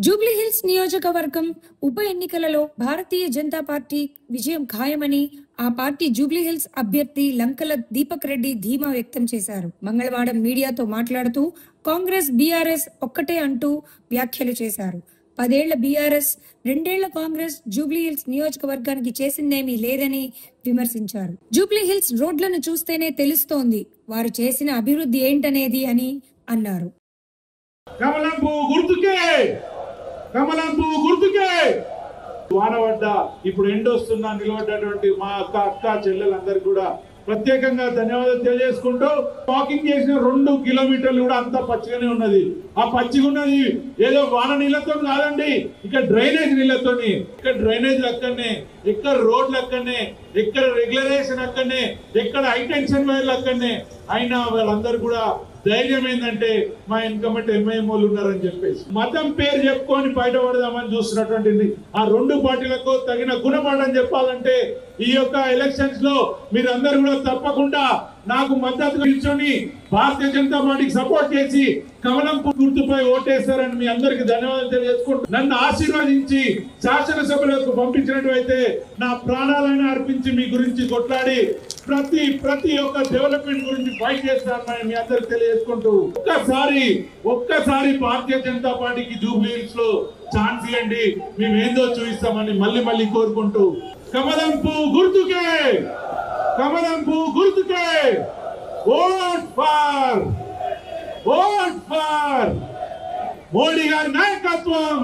జూబ్లీహిల్స్ నియోజకవర్గం ఉప ఎన్నికలలో భారతీయ జనతా పార్టీ విజయం ఖాయమని ఆ పార్టీ జూబ్లీహిల్స్ అభ్యర్థి లంకల దీపక్ రెడ్డి ధీమా వ్యక్తం చేశారు. మంగళవారం మీడియాతో మాట్లాడుతూ కాంగ్రెస్ బీఆర్ఎస్ ఒక్కటే అంటూ వ్యాఖ్యలు చేశారు. 10 ఏళ్ల బీఆర్ఎస్ 2 ఏళ్ల కాంగ్రెస్ జూబ్లీహిల్స్ నియోజకవర్గానికి చేసిందేమీ లేదని విమర్శించారు. జూబ్లీహిల్స్ రోడ్లను చూస్తేనే తెలుస్తోంది వారు చేసిన అభివృద్ధి ఏంటనేది అని అన్నారు. కమలం పువ్వు గుర్తుకే వానవడ్డ ఇప్పుడు ఎండొస్తున్నా నిలబడ్డటువంటి మా అక్క చెల్లెలందరికీ కూడా ప్రత్యేకంగా ధన్యవాదాలు తెలియజేసుకుంటూ వాకింగ్ చేసిన 2 కిలోమీటర్లు కూడా అంతా పచ్చిగానే ఉన్నది. ఆ పచ్చిగా ఉన్నది ఏదో వాన నీళ్లతో కాదండి, ఇక్కడ డ్రైనేజ్ నీళ్లతోని. ఇక్కడ డ్రైనేజ్ అక్కడనే, ఎక్కడ రోడ్లు అక్కడనే, ఎక్కడ రెగ్యులరేషన్ అక్కడనే, ఎక్కడ హైటెన్షన్ వైర్లు అక్కడనే. అయినా వాళ్ళందరూ కూడా ధైర్యం ఏంటంటే మా ఇన్కమ్ ఎంఐఎం వాళ్ళు ఉన్నారని చెప్పేసి మతం పేరు చెప్పుకొని బయటపడదామని చూస్తున్నటువంటిది. ఆ 2 పార్టీలకు తగిన గుణపాఠం చెప్పాలంటే ఈ యొక్క ఎలక్షన్స్ లో మీరందరూ కూడా తప్పకుండా నాకు మద్దతు నిల్చొని భారతీయ జనతా పార్టీకి సపోర్ట్ చేసి కమలం గుర్తుపై ఓటేస్తారని మీ అందరికి ధన్యవాదాలు తెలియజేసుకుంటూ నన్ను ఆశీర్వదించి శాసనసభలకు పంపించినట్లయితే నా ప్రాణాలను అర్పించి మీ గురించి కొట్లాడి ప్రతి ఒక్క డెవలప్మెంట్ గురించి ఫైట్ చేస్తారని మీ అందరికి తెలియజేసుకుంటూ ఒక్కసారి భారతీయ జనతా పార్టీకి జూబ్లీహిల్స్ లో ఛాన్స్ ఇవ్వండి, మేమేందో చూపిస్తామని మళ్ళీ కోరుకుంటూ కమలం పువ్వు గుర్తుకే ఓట్ ఫర్ మోడీ గారి నాయకత్వం